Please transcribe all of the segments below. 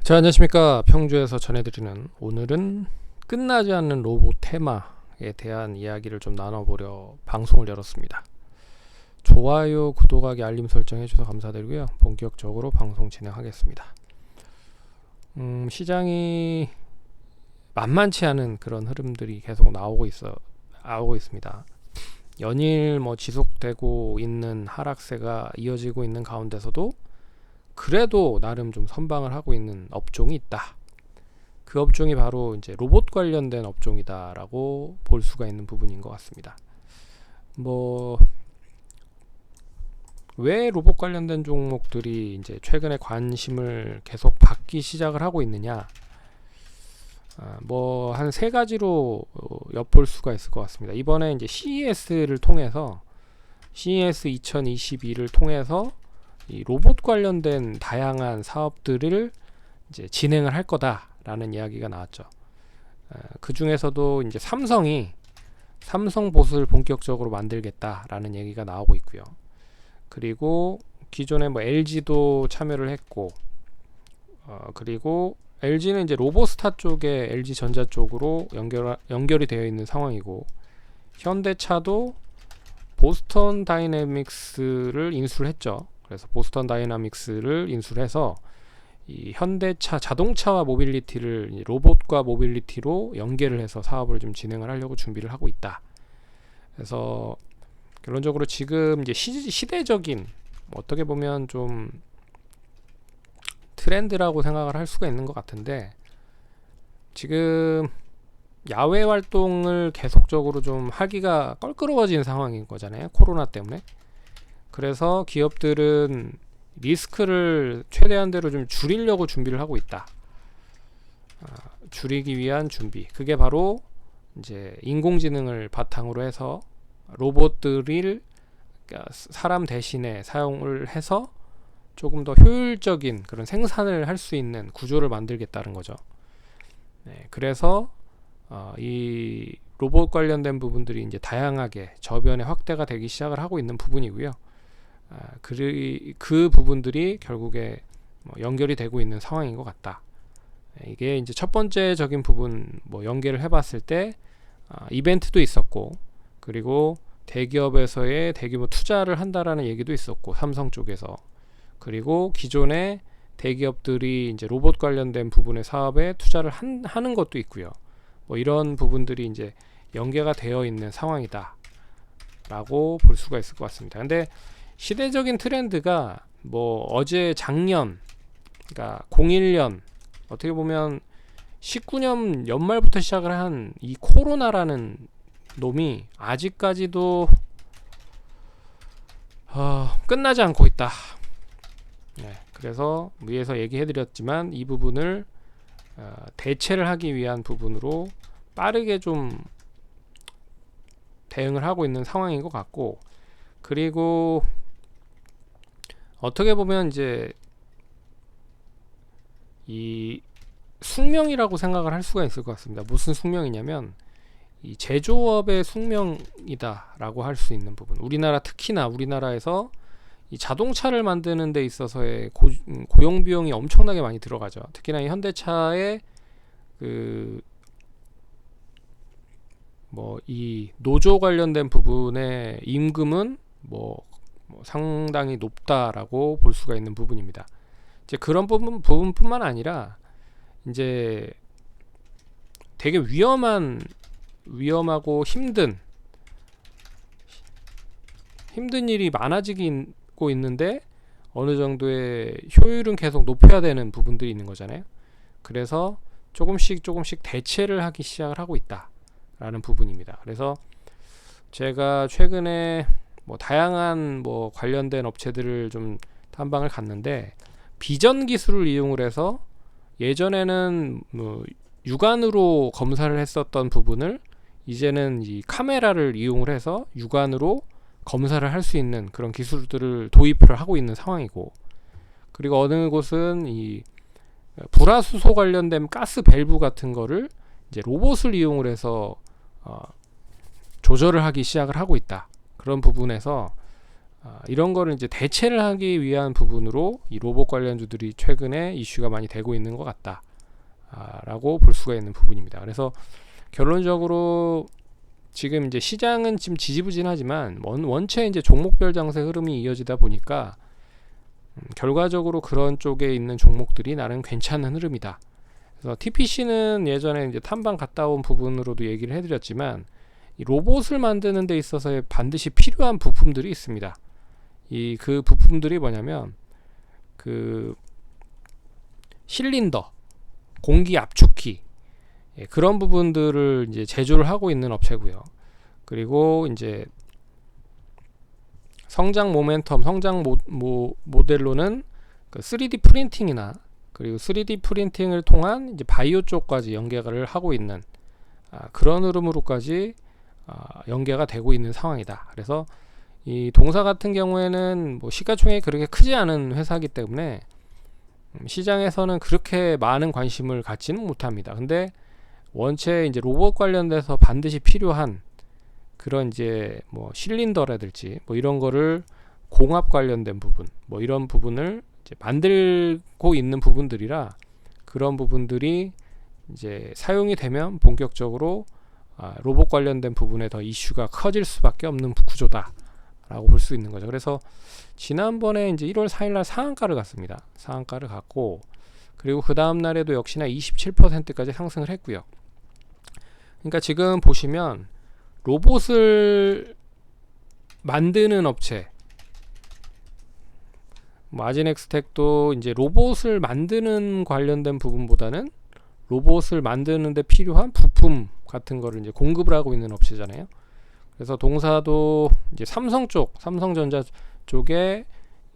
자, 안녕하십니까. 평주에서 전해드리는 오늘은 끝나지 않는 로봇 테마에 대한 이야기를 좀 나눠보려 방송을 열었습니다. 좋아요, 구독하기, 알림 설정 해주셔서 감사드리고요. 본격적으로 방송 진행하겠습니다. 시장이 만만치 않은 그런 흐름들이 계속 나오고 있습니다. 연일 지속되고 있는 하락세가 이어지고 있는 가운데서도 그래도 나름 좀 선방을 하고 있는 업종이 있다. 그 업종이 바로 이제 로봇 관련된 업종이다라고 볼 수가 있는 부분인 것 같습니다. 왜 로봇 관련된 종목들이 이제 최근에 관심을 계속 받기 시작을 하고 있느냐? 한 세 가지로 엿볼 수가 있을 것 같습니다. 이번에 이제 CES를 통해서 CES 2022를 통해서 이 로봇 관련된 다양한 사업들을 이제 진행을 할 거다라는 이야기가 나왔죠. 그 중에서도 이제 삼성 봇을 본격적으로 만들겠다라는 얘기가 나오고 있고요. 그리고 기존에 LG도 참여를 했고, 그리고 LG는 이제 로보스타 쪽에 LG전자 쪽으로 연결이 되어 있는 상황이고, 현대차도 보스턴 다이내믹스를 인수를 했죠. 그래서 보스턴 다이나믹스를 인수해서 이 현대차 자동차와 모빌리티를 로봇과 모빌리티로 연계를 해서 사업을 좀 진행을 하려고 준비를 하고 있다. 그래서 결론적으로 지금 이제 시대적인 어떻게 보면 좀 트렌드라고 생각을 할 수가 있는 것 같은데, 지금 야외 활동을 계속적으로 좀 하기가 껄끄러워진 상황인 거잖아요. 코로나 때문에. 그래서 기업들은 리스크를 최대한대로 좀 줄이려고 준비를 하고 있다. 줄이기 위한 준비. 그게 바로 이제 인공지능을 바탕으로 해서 로봇들을 사람 대신에 사용을 해서 조금 더 효율적인 그런 생산을 할 수 있는 구조를 만들겠다는 거죠. 그래서 이 로봇 관련된 부분들이 이제 다양하게 저변에 확대가 되기 시작을 하고 있는 부분이고요. 그 부분들이 결국에 연결이 되고 있는 상황인 것 같다. 이게 이제 첫 번째적인 부분 연계를 해봤을 때 이벤트도 있었고, 그리고 대기업에서의 대규모 투자를 한다라는 얘기도 있었고, 삼성 쪽에서. 그리고 기존의 대기업들이 이제 로봇 관련된 부분의 사업에 투자를 하는 것도 있고요. 이런 부분들이 이제 연계가 되어 있는 상황이다라고 볼 수가 있을 것 같습니다. 근데 시대적인 트렌드가 어제 작년, 그러니까 01년, 어떻게 보면 19년 연말부터 시작을 한 이 코로나라는 놈이 아직까지도 끝나지 않고 있다. 그래서 위에서 얘기해드렸지만 이 부분을 대체를 하기 위한 부분으로 빠르게 좀 대응을 하고 있는 상황인 것 같고, 그리고 어떻게 보면 이제 이 숙명이라고 생각을 할 수가 있을 것 같습니다. 무슨 숙명이냐면 이 제조업의 숙명이다라고 할 수 있는 부분. 특히나 우리나라에서 이 자동차를 만드는 데 있어서의 고용 비용이 엄청나게 많이 들어가죠. 특히나 이 현대차의 이 노조 관련된 부분의 임금은 상당히 높다라고 볼 수가 있는 부분입니다. 이제 그런 부분뿐만 아니라 이제 되게 위험하고 힘든 일이 많아지고 있는데 어느 정도의 효율은 계속 높여야 되는 부분들이 있는 거잖아요. 그래서 조금씩 대체를 하기 시작을 하고 있다라는 부분입니다. 그래서 제가 최근에 다양한 관련된 업체들을 좀 탐방을 갔는데, 비전 기술을 이용을 해서 예전에는 육안으로 검사를 했었던 부분을 이제는 이 카메라를 이용을 해서 육안으로 검사를 할 수 있는 그런 기술들을 도입을 하고 있는 상황이고, 그리고 어느 곳은 이 불화수소 관련된 가스 밸브 같은 거를 이제 로봇을 이용을 해서 조절을 하기 시작을 하고 있다. 그런 부분에서 이런 거를 이제 대체를 하기 위한 부분으로 이 로봇 관련주들이 최근에 이슈가 많이 되고 있는 것 같다 라고 볼 수가 있는 부분입니다. 그래서 결론적으로 지금 이제 시장은 지금 지지부진하지만 원체 이제 종목별 장세 흐름이 이어지다 보니까 결과적으로 그런 쪽에 있는 종목들이 나름 괜찮은 흐름이다. 그래서 TPC는 예전에 이제 탐방 갔다 온 부분으로도 얘기를 해드렸지만 이 로봇을 만드는 데 있어서 반드시 필요한 부품들이 있습니다. 그 부품들이 뭐냐면 그 실린더, 공기 압축기, 그런 부분들을 이제 제조를 하고 있는 업체고요. 그리고 이제 성장 모멘텀, 성장 모델로는 그 3D 프린팅이나 그리고 3D 프린팅을 통한 이제 바이오 쪽까지 연계를 하고 있는 그런 흐름으로까지 연계가 되고 있는 상황이다. 그래서 이 동사 같은 경우에는 뭐 시가총액이 그렇게 크지 않은 회사이기 때문에 시장에서는 그렇게 많은 관심을 갖지는 못합니다. 근데 원체 이제 로봇 관련돼서 반드시 필요한 그런 이제 뭐 실린더라든지 뭐 이런 거를 공합 관련된 부분, 뭐 이런 부분을 이제 만들고 있는 부분들이라 그런 부분들이 이제 사용이 되면 본격적으로 로봇 관련된 부분에 더 이슈가 커질 수밖에 없는 구조다 라고 볼 수 있는 거죠. 그래서 지난번에 이제 1월 4일날 상한가를 갔습니다. 상한가를 갔고, 그리고 그 다음 날에도 역시나 27%까지 상승을 했고요. 그러니까 지금 보시면 로봇을 만드는 업체, 아진엑스텍도 이제 로봇을 만드는 관련된 부분보다는 로봇을 만드는데 필요한 부품 같은 거를 이제 공급을 하고 있는 업체잖아요. 그래서 동사도 이제 삼성전자 쪽에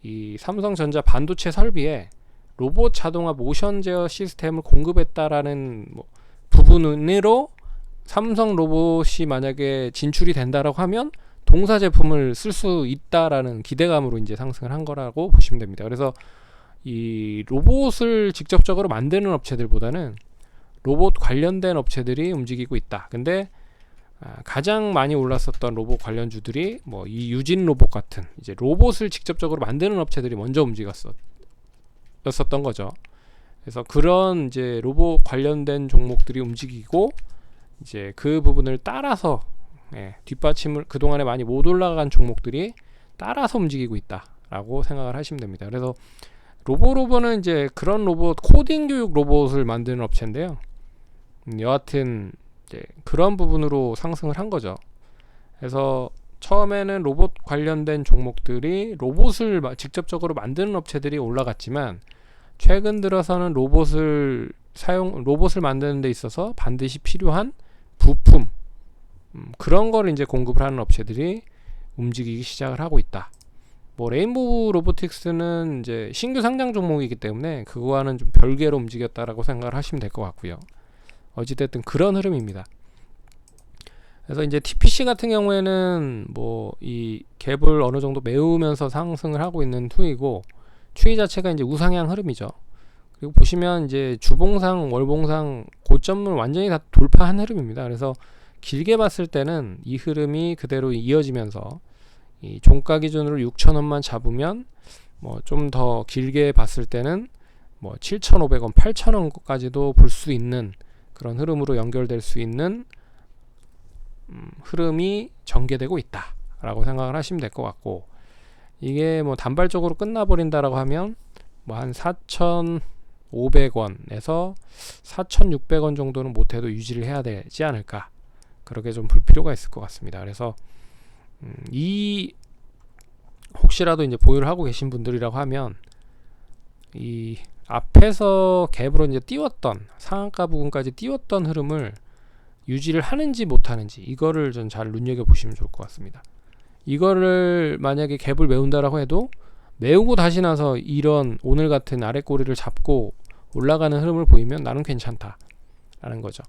이 삼성전자 반도체 설비에 로봇 자동화 모션 제어 시스템을 공급했다라는 부분으로 삼성 로봇이 만약에 진출이 된다라고 하면 동사 제품을 쓸 수 있다라는 기대감으로 이제 상승을 한 거라고 보시면 됩니다. 그래서 이 로봇을 직접적으로 만드는 업체들보다는 로봇 관련된 업체들이 움직이고 있다. 근데 가장 많이 올랐었던 로봇 관련주들이 뭐 이 유진 로봇 같은 이제 로봇을 직접적으로 만드는 업체들이 먼저 움직였었던 거죠. 그래서 그런 이제 로봇 관련된 종목들이 움직이고 이제 그 부분을 따라서 뒷받침을 그동안에 많이 못 올라간 종목들이 따라서 움직이고 있다라고 생각을 하시면 됩니다. 그래서 로보는 이제 그런 로봇 코딩 교육 로봇을 만드는 업체인데요. 여하튼 이제 그런 부분으로 상승을 한 거죠. 그래서 처음에는 로봇 관련된 종목들이 로봇을 직접적으로 만드는 업체들이 올라갔지만 최근 들어서는 로봇을 만드는 데 있어서 반드시 필요한 부품, 그런 거를 이제 공급을 하는 업체들이 움직이기 시작을 하고 있다. 뭐 레인보우 로보틱스는 이제 신규 상장 종목이기 때문에 그거와는 좀 별개로 움직였다라고 생각을 하시면 될 것 같고요. 어찌됐든 그런 흐름입니다. 그래서 이제 TPC 같은 경우에는 뭐 이 갭을 어느 정도 메우면서 상승을 하고 있는 추이고, 추이 자체가 이제 우상향 흐름이죠. 그리고 보시면 이제 주봉상, 월봉상 고점을 완전히 다 돌파한 흐름입니다. 그래서 길게 봤을 때는 이 흐름이 그대로 이어지면서 이 종가 기준으로 6,000원만 잡으면 뭐 좀 더 길게 봤을 때는 뭐 7,500원, 8,000원까지도 볼 수 있는 그런 흐름으로 연결될 수 있는 흐름이 전개되고 있다라고 생각을 하시면 될 것 같고, 이게 뭐 단발적으로 끝나버린다라고 하면 뭐 한 4,500원에서 4,600원 정도는 못해도 유지를 해야 되지 않을까, 그렇게 좀 볼 필요가 있을 것 같습니다. 그래서 이 혹시라도 이제 보유를 하고 계신 분들이라고 하면 이 앞에서 갭으로 이제 띄웠던 상한가 부분까지 띄웠던 흐름을 유지를 하는지 못하는지, 이거를 좀 잘 눈여겨 보시면 좋을 것 같습니다. 이거를 만약에 갭을 메운다라고 해도 메우고 다시 나서 이런 오늘 같은 아래 꼬리를 잡고 올라가는 흐름을 보이면 나는 괜찮다라는 거죠.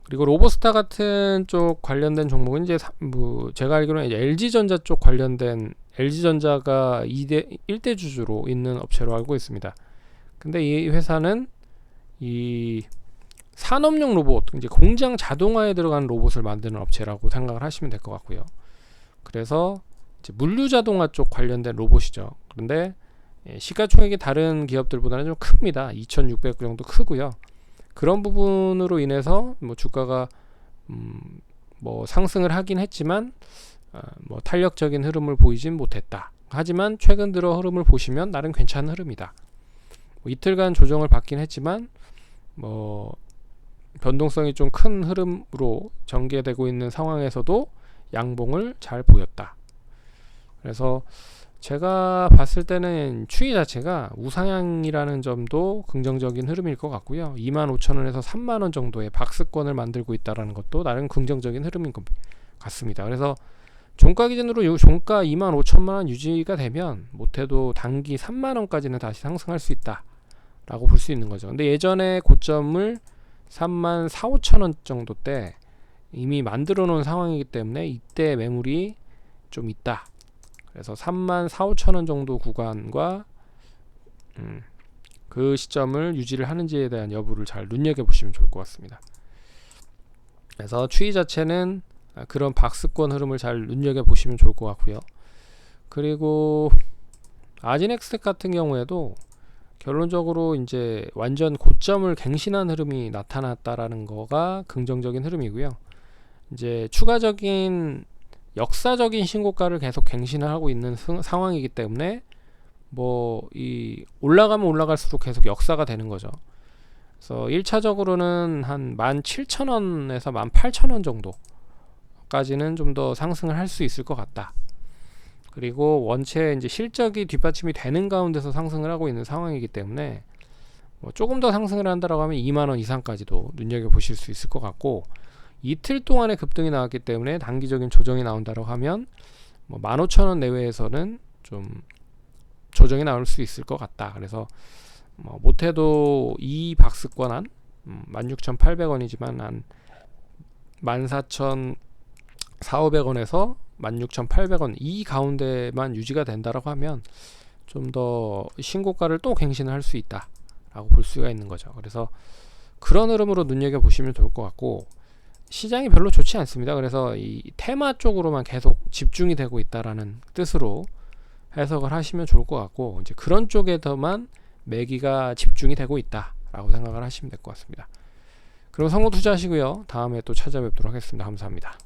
그리고 로보스타 같은 쪽 관련된 종목은 이제 뭐 제가 알기로는 이제 LG전자 쪽 관련된, LG전자가 1대 주주로 있는 업체로 알고 있습니다. 근데 이 회사는 이 산업용 로봇, 이제 공장 자동화에 들어간 로봇을 만드는 업체라고 생각을 하시면 될 것 같고요. 그래서 이제 물류자동화 쪽 관련된 로봇이죠. 그런데 시가총액이 다른 기업들보다는 좀 큽니다. 2,600 정도 크고요. 그런 부분으로 인해서 뭐 주가가 뭐 상승을 하긴 했지만 뭐 탄력적인 흐름을 보이진 못했다. 하지만 최근 들어 흐름을 보시면 나름 괜찮은 흐름이다. 뭐 이틀간 조정을 받긴 했지만 뭐 변동성이 좀 큰 흐름으로 전개되고 있는 상황에서도 양봉을 잘 보였다. 그래서 제가 봤을 때는 추이 자체가 우상향이라는 점도 긍정적인 흐름일 것 같고요. 25,000원에서 30,000원 정도의 박스권을 만들고 있다는 것도 나름 긍정적인 흐름인 것 같습니다. 그래서 종가 기준으로 종가 25,000만원 유지가 되면 못해도 단기 3만원까지는 다시 상승할 수 있다 라고 볼 수 있는 거죠. 근데 예전에 고점을 34,000~5,000원 정도 때 이미 만들어 놓은 상황이기 때문에 이때 매물이 좀 있다. 그래서 34,000~5,000원 정도 구간과 그 시점을 유지를 하는지에 대한 여부를 잘 눈여겨보시면 좋을 것 같습니다. 그래서 추이 자체는 그런 박스권 흐름을 잘 눈여겨보시면 좋을 것 같고요. 그리고 아진엑스텍 같은 경우에도 결론적으로 이제 완전 고점을 갱신한 흐름이 나타났다라는 거가 긍정적인 흐름이고요. 이제 추가적인 역사적인 신고가를 계속 갱신을 하고 있는 상황이기 때문에 뭐 이 올라가면 올라갈수록 계속 역사가 되는 거죠. 그래서 1차적으로는 한 17,000원에서 18,000원 정도까지는 좀 더 상승을 할 수 있을 것 같다. 그리고 원체 이제 실적이 뒷받침이 되는 가운데서 상승을 하고 있는 상황이기 때문에 뭐 조금 더 상승을 한다라고 하면 2만원 이상까지도 눈여겨보실 수 있을 것 같고, 이틀 동안의 급등이 나왔기 때문에 단기적인 조정이 나온다고 하면 뭐 15,000원 내외에서는 좀 조정이 나올 수 있을 것 같다. 그래서 뭐 못해도 이 박스권 한 16,800원이지만 한 14,400~500원에서 16,800원 이 가운데만 유지가 된다라고 하면 좀 더 신고가를 또 갱신을 할 수 있다 라고 볼 수가 있는 거죠. 그래서 그런 흐름으로 눈여겨보시면 좋을 것 같고, 시장이 별로 좋지 않습니다. 그래서 이 테마 쪽으로만 계속 집중이 되고 있다라는 뜻으로 해석을 하시면 좋을 것 같고, 이제 그런 쪽에서만 매기가 집중이 되고 있다라고 생각을 하시면 될 것 같습니다. 그럼 성공 투자하시고요. 다음에 또 찾아뵙도록 하겠습니다. 감사합니다.